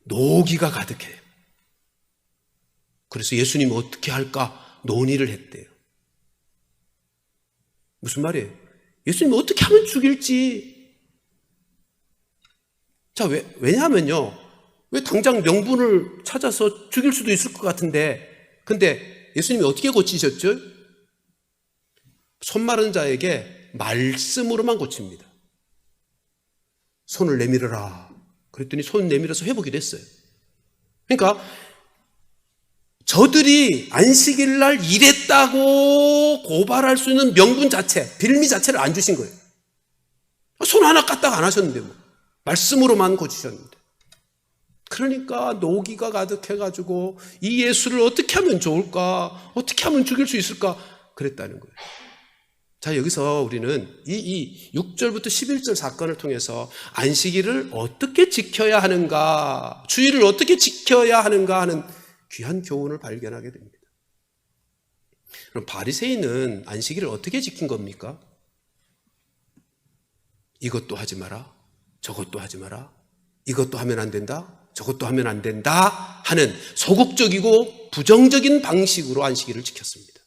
Speaker 1: 노기가 가득해요. 그래서 예수님이 어떻게 할까 논의를 했대요. 무슨 말이에요? 예수님이 어떻게 하면 죽일지. 자, 왜냐하면요. 왜 당장 명분을 찾아서 죽일 수도 있을 것 같은데, 근데 예수님이 어떻게 고치셨죠? 손 마른 자에게 말씀으로만 고칩니다. 손을 내밀어라. 그랬더니 손 내밀어서 회복이 됐어요. 그러니까 저들이 안식일 날 일했다고 고발할 수 있는 명분 자체, 빌미 자체를 안 주신 거예요. 손 하나 까딱 안 하셨는데 말씀으로만 고치셨는데. 그러니까 노기가 가득해가지고 이 예수를 어떻게 하면 좋을까? 어떻게 하면 죽일 수 있을까? 그랬다는 거예요. 자, 여기서 우리는 이 6절부터 11절 사건을 통해서 안식일을 어떻게 지켜야 하는가, 주일을 어떻게 지켜야 하는가 하는 귀한 교훈을 발견하게 됩니다. 그럼 바리새인은 안식일을 어떻게 지킨 겁니까? 이것도 하지 마라, 저것도 하지 마라, 이것도 하면 안 된다, 저것도 하면 안 된다 하는 소극적이고 부정적인 방식으로 안식일을 지켰습니다.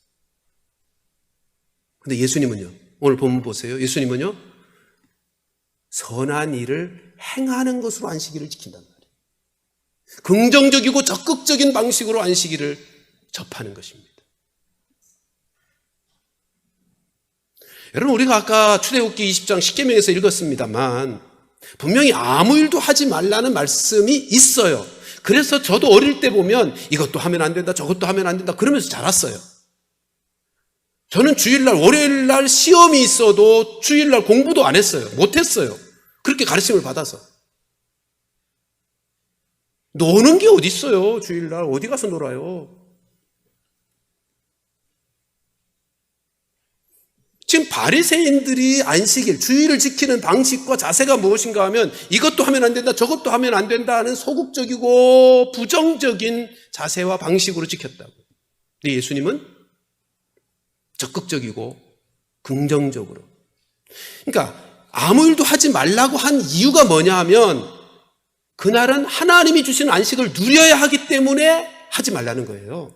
Speaker 1: 근데 예수님은요, 오늘 본문 보세요. 예수님은요, 선한 일을 행하는 것으로 안식일을 지킨단 말이에요. 긍정적이고 적극적인 방식으로 안식일을 접하는 것입니다. 여러분, 우리가 아까 출애굽기 20장 10계명에서 읽었습니다만 분명히 아무 일도 하지 말라는 말씀이 있어요. 그래서 저도 어릴 때 보면 이것도 하면 안 된다, 저것도 하면 안 된다 그러면서 자랐어요. 저는 주일날, 월요일날 시험이 있어도 주일날 공부도 안 했어요. 못했어요. 그렇게 가르침을 받아서. 노는 게 어디 있어요? 주일날 어디 가서 놀아요? 지금 바리새인들이 안식일, 주일을 지키는 방식과 자세가 무엇인가 하면 이것도 하면 안 된다, 저것도 하면 안 된다 하는 소극적이고 부정적인 자세와 방식으로 지켰다고. 근데 예수님은 적극적이고 긍정적으로. 그러니까 아무 일도 하지 말라고 한 이유가 뭐냐 하면 그날은 하나님이 주시는 안식을 누려야 하기 때문에 하지 말라는 거예요.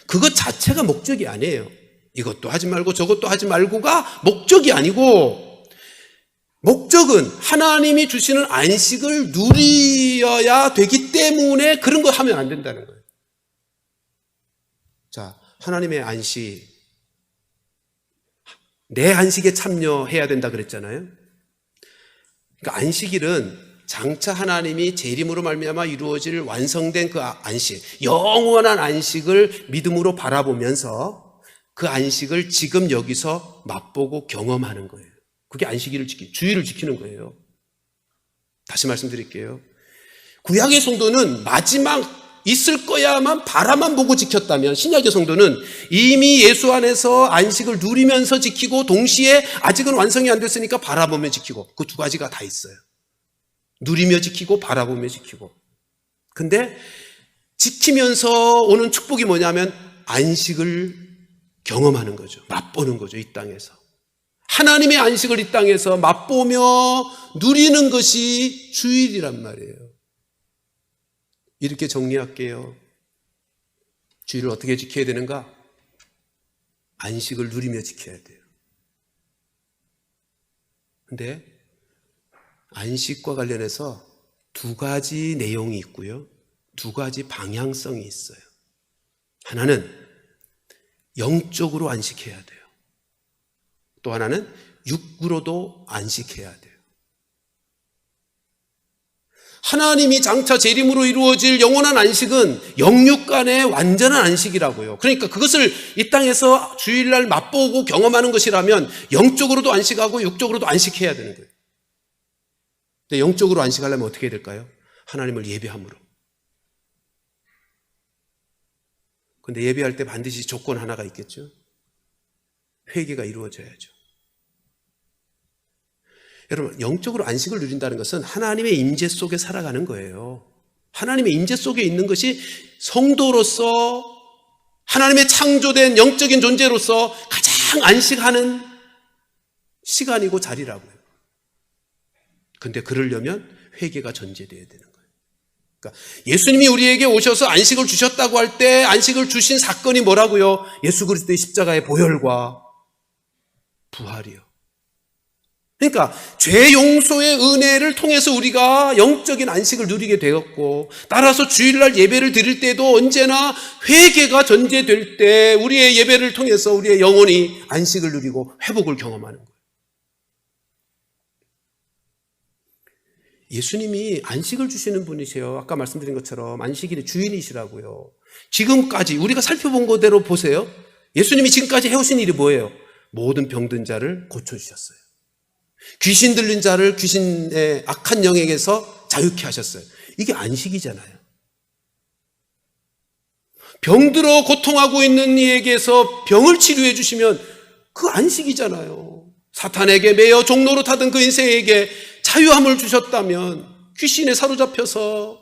Speaker 1: 그것 자체가 목적이 아니에요. 이것도 하지 말고 저것도 하지 말고가 목적이 아니고, 목적은 하나님이 주시는 안식을 누려야 되기 때문에 그런 거 하면 안 된다는 거예요. 자, 하나님의 안식, 내 안식에 참여해야 된다 그랬잖아요. 그러니까 안식일은 장차 하나님이 재림으로 말미암아 이루어질 완성된 그 안식, 영원한 안식을 믿음으로 바라보면서 그 안식을 지금 여기서 맛보고 경험하는 거예요. 그게 안식일을 주일을 지키는 거예요. 다시 말씀드릴게요. 구약의 성도는 마지막 있을 거야만 바라만 보고 지켰다면, 신약의 성도는 이미 예수 안에서 안식을 누리면서 지키고 동시에 아직은 완성이 안 됐으니까 바라보며 지키고, 그 두 가지가 다 있어요. 누리며 지키고 바라보며 지키고. 근데 지키면서 오는 축복이 뭐냐면 안식을 경험하는 거죠. 맛보는 거죠. 이 땅에서 하나님의 안식을 이 땅에서 맛보며 누리는 것이 주일이란 말이에요. 이렇게 정리할게요. 주일을 어떻게 지켜야 되는가? 안식을 누리며 지켜야 돼요. 근데 안식과 관련해서 두 가지 내용이 있고요, 두 가지 방향성이 있어요. 하나는 영적으로 안식해야 돼요. 또 하나는 육으로도 안식해야 돼요. 하나님이 장차 재림으로 이루어질 영원한 안식은 영육 간의 완전한 안식이라고요. 그러니까 그것을 이 땅에서 주일날 맛보고 경험하는 것이라면 영적으로도 안식하고 육적으로도 안식해야 되는 거예요. 근데 영적으로 안식하려면 어떻게 해야 될까요? 하나님을 예배함으로. 근데 예배할 때 반드시 조건 하나가 있겠죠. 회개가 이루어져야죠. 여러분, 영적으로 안식을 누린다는 것은 하나님의 임재 속에 살아가는 거예요. 하나님의 임재 속에 있는 것이 성도로서, 하나님의 창조된 영적인 존재로서 가장 안식하는 시간이고 자리라고요. 근데 그러려면 회개가 전제되어야 되는 거예요. 그러니까 예수님이 우리에게 오셔서 안식을 주셨다고 할 때 안식을 주신 사건이 뭐라고요? 예수 그리스도의 십자가의 보혈과 부활이요. 그러니까 죄 용서의 은혜를 통해서 우리가 영적인 안식을 누리게 되었고, 따라서 주일날 예배를 드릴 때도 언제나 회개가 전제될 때 우리의 예배를 통해서 우리의 영혼이 안식을 누리고 회복을 경험하는 거예요. 예수님이 안식을 주시는 분이세요. 아까 말씀드린 것처럼 안식일의 주인이시라고요. 지금까지 우리가 살펴본 거대로 보세요. 예수님이 지금까지 해오신 일이 뭐예요? 모든 병든 자를 고쳐주셨어요. 귀신 들린 자를 귀신의 악한 영에게서 자유케 하셨어요. 이게 안식이잖아요. 병들어 고통하고 있는 이에게서 병을 치료해 주시면 그 안식이잖아요. 사탄에게 매여 종로로 타던 그 인생에게 자유함을 주셨다면, 귀신에 사로잡혀서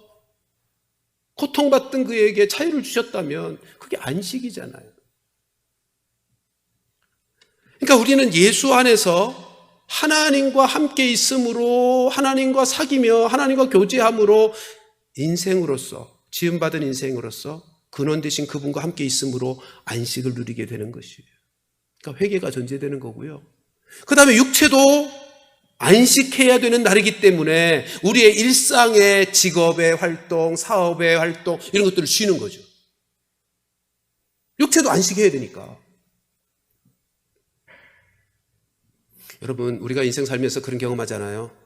Speaker 1: 고통받던 그에게 자유를 주셨다면 그게 안식이잖아요. 그러니까 우리는 예수 안에서 하나님과 함께 있음으로, 하나님과 사귀며 하나님과 교제함으로 인생으로서, 지음받은 인생으로서 근원 되신 그분과 함께 있음으로 안식을 누리게 되는 것이에요. 그러니까 회개가 전제되는 거고요. 그 다음에 육체도 안식해야 되는 날이기 때문에 우리의 일상의 직업의 활동, 사업의 활동, 이런 것들을 쉬는 거죠. 육체도 안식해야 되니까. 여러분, 우리가 인생 살면서 그런 경험하잖아요.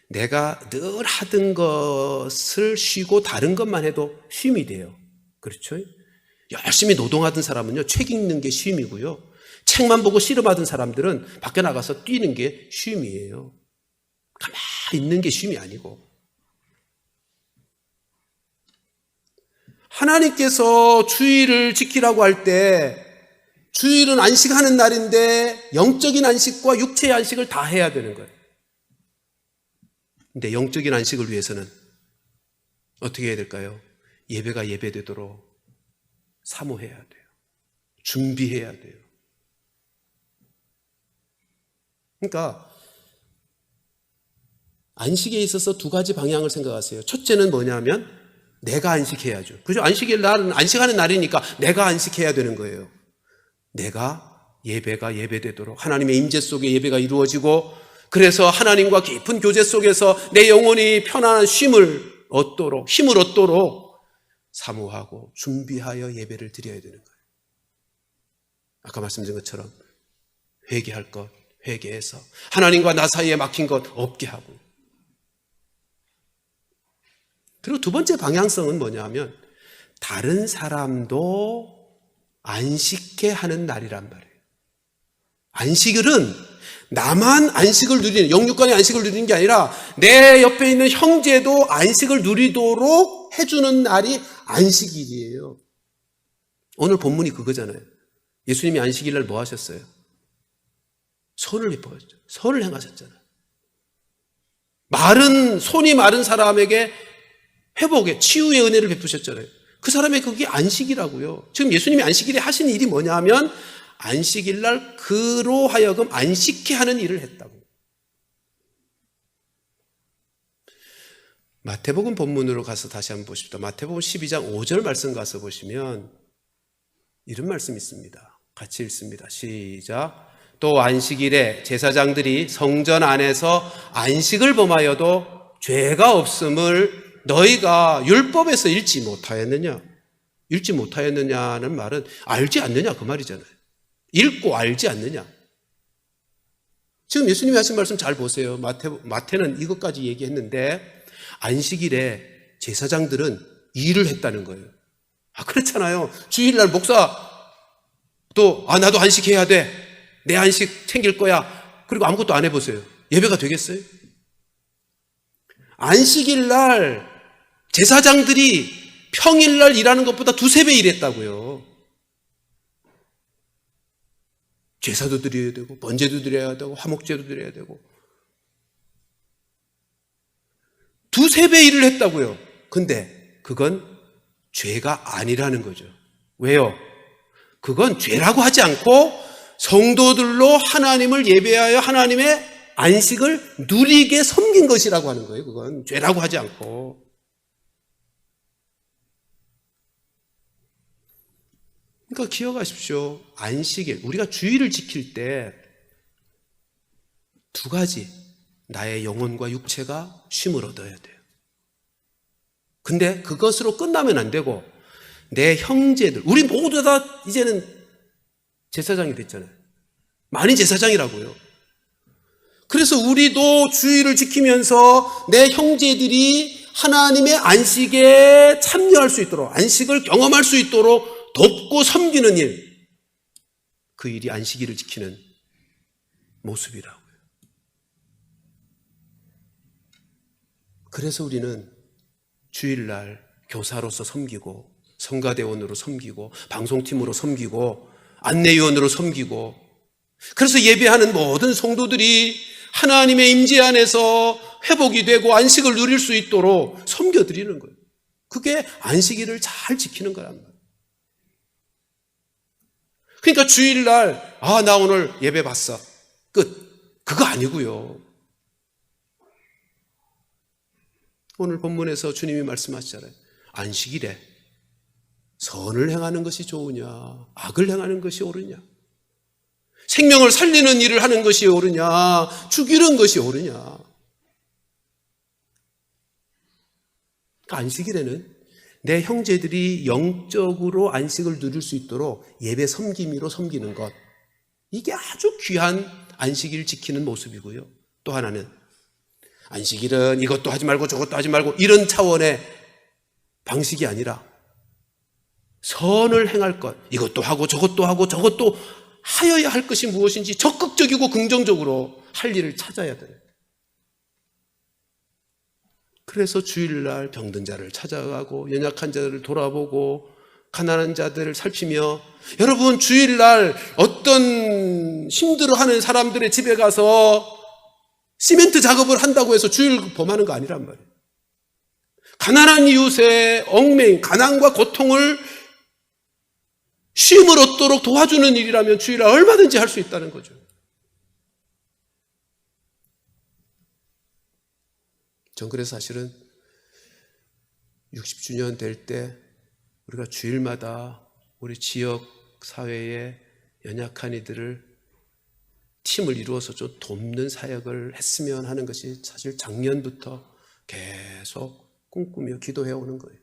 Speaker 1: 내가 늘 하던 것을 쉬고 다른 것만 해도 쉼이 돼요. 그렇죠? 열심히 노동하던 사람은요, 책 읽는 게 쉼이고요. 책만 보고 씨름하던 사람들은 밖에 나가서 뛰는 게 쉼이에요. 가만히 있는 게 쉼이 아니고. 하나님께서 주일을 지키라고 할 때 주일은 안식하는 날인데 영적인 안식과 육체의 안식을 다 해야 되는 거예요. 근데 영적인 안식을 위해서는 어떻게 해야 될까요? 예배가 예배되도록 사모해야 돼요. 준비해야 돼요. 그러니까 안식에 있어서 두 가지 방향을 생각하세요. 첫째는 뭐냐면 내가 안식해야죠. 그죠? 안식일 날은 안식하는 날이니까 내가 안식해야 되는 거예요. 내가 예배가 예배되도록 하나님의 임재 속에 예배가 이루어지고 그래서 하나님과 깊은 교제 속에서 내 영혼이 편안한 힘을 얻도록 사모하고 준비하여 예배를 드려야 되는 거예요. 아까 말씀드린 것처럼 회개할 것 회개해서 하나님과 나 사이에 막힌 것 없게 하고, 그리고 두 번째 방향성은 뭐냐면 다른 사람도 안식해 하는 날이란 말이에요. 안식일은 나만 안식을 누리는, 영육간의 안식을 누리는 게 아니라 내 옆에 있는 형제도 안식을 누리도록 해주는 날이 안식일이에요. 오늘 본문이 그거잖아요. 예수님이 안식일 날 뭐 하셨어요? 손을 베풀었죠. 선을 행하셨잖아요. 손이 마른 사람에게 회복의, 치유의 은혜를 베푸셨잖아요. 그 사람의 그게 안식이라고요. 지금 예수님이 안식일에 하신 일이 뭐냐 하면 안식일 날 그로 하여금 안식케 하는 일을 했다고. 마태복음 본문으로 가서 다시 한번 보십시오. 마태복음 12장 5절 말씀 가서 보시면 이런 말씀이 있습니다. 같이 읽습니다. 시작. 또 안식일에 제사장들이 성전 안에서 안식을 범하여도 죄가 없음을 너희가 율법에서 읽지 못하였느냐? 읽지 못하였느냐는 말은 알지 않느냐 그 말이잖아요. 읽고 알지 않느냐. 지금 예수님이 하신 말씀 잘 보세요. 마태는 이것까지 얘기했는데 안식일에 제사장들은 일을 했다는 거예요. 그렇잖아요. 주일날 목사도 나도 안식해야 돼. 내 안식 챙길 거야. 그리고 아무것도 안 해보세요. 예배가 되겠어요? 안식일날 제사장들이 평일날 일하는 것보다 두세 배 일했다고요. 제사도 드려야 되고 번제도 드려야 되고 화목제도 드려야 되고 두세 배 일을 했다고요. 근데 그건 죄가 아니라는 거죠. 왜요? 그건 죄라고 하지 않고 성도들로 하나님을 예배하여 하나님의 안식을 누리게 섬긴 것이라고 하는 거예요. 그건 죄라고 하지 않고. 그러니까 기억하십시오. 안식일, 우리가 주일을 지킬 때 두 가지, 나의 영혼과 육체가 쉼을 얻어야 돼요. 근데 그것으로 끝나면 안 되고 내 형제들, 우리 모두 다 이제는 제사장이 됐잖아요. 많이 제사장이라고요. 그래서 우리도 주일을 지키면서 내 형제들이 하나님의 안식에 참여할 수 있도록, 안식을 경험할 수 있도록 돕고 섬기는 일, 그 일이 안식일을 지키는 모습이라고요. 그래서 우리는 주일날 교사로서 섬기고 성가대원으로 섬기고 방송팀으로 섬기고 안내위원으로 섬기고, 그래서 예배하는 모든 성도들이 하나님의 임재 안에서 회복이 되고 안식을 누릴 수 있도록 섬겨드리는 거예요. 그게 안식일을 잘 지키는 거란 말이에요. 그러니까 주일날 나 오늘 예배 봤어. 끝. 그거 아니고요. 오늘 본문에서 주님이 말씀하시잖아요. 안식일에 선을 행하는 것이 좋으냐, 악을 행하는 것이 옳으냐, 생명을 살리는 일을 하는 것이 옳으냐, 죽이는 것이 옳으냐. 그러니까 안식일에는 내 형제들이 영적으로 안식을 누릴 수 있도록 예배 섬김으로 섬기는 것, 이게 아주 귀한 안식일 지키는 모습이고요. 또 하나는 안식일은 이것도 하지 말고 저것도 하지 말고 이런 차원의 방식이 아니라 선을 행할 것, 이것도 하고 저것도 하고 저것도 하여야 할 것이 무엇인지 적극적이고 긍정적으로 할 일을 찾아야 돼요. 그래서 주일날 병든 자를 찾아가고 연약한 자를 돌아보고 가난한 자들을 살피며, 여러분 주일날 어떤 힘들어하는 사람들의 집에 가서 시멘트 작업을 한다고 해서 주일 범하는 거 아니란 말이에요. 가난한 이웃의 얽매임, 가난과 고통을 쉼을 얻도록 도와주는 일이라면 주일날 얼마든지 할 수 있다는 거죠. 전 그래서 사실은 60주년 될 때 우리가 주일마다 우리 지역 사회의 연약한 이들을 팀을 이루어서 좀 돕는 사역을 했으면 하는 것이 사실 작년부터 계속 꿈꾸며 기도해 오는 거예요.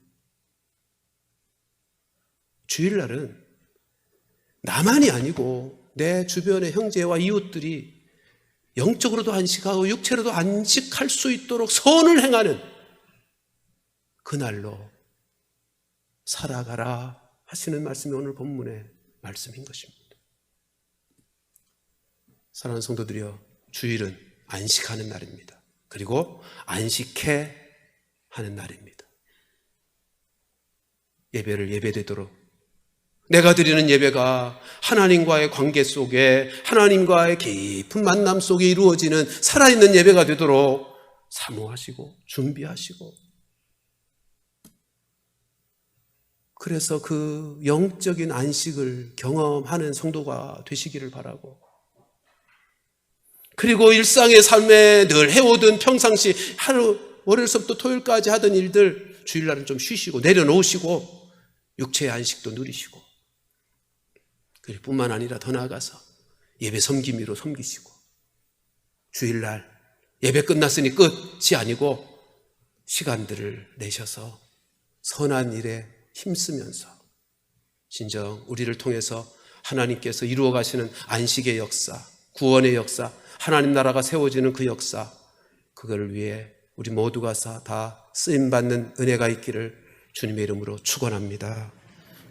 Speaker 1: 주일날은 나만이 아니고 내 주변의 형제와 이웃들이 영적으로도 안식하고 육체로도 안식할 수 있도록 선을 행하는 그날로 살아가라 하시는 말씀이 오늘 본문의 말씀인 것입니다. 사랑하는 성도들이여, 주일은 안식하는 날입니다. 그리고 안식해 하는 날입니다. 예배를 예배되도록, 내가 드리는 예배가 하나님과의 관계 속에, 하나님과의 깊은 만남 속에 이루어지는 살아있는 예배가 되도록 사모하시고 준비하시고, 그래서 그 영적인 안식을 경험하는 성도가 되시기를 바라고, 그리고 일상의 삶에 늘 해오던 평상시 하루 월요일서부터 토요일까지 하던 일들 주일날은 좀 쉬시고 내려놓으시고 육체의 안식도 누리시고, 그리고 뿐만 아니라 더 나아가서 예배 섬김이로 섬기시고, 주일날 예배 끝났으니 끝이 아니고 시간들을 내셔서 선한 일에 힘쓰면서 진정 우리를 통해서 하나님께서 이루어 가시는 안식의 역사, 구원의 역사, 하나님 나라가 세워지는 그 역사, 그거를 위해 우리 모두가 다 쓰임받는 은혜가 있기를 주님의 이름으로 축원합니다.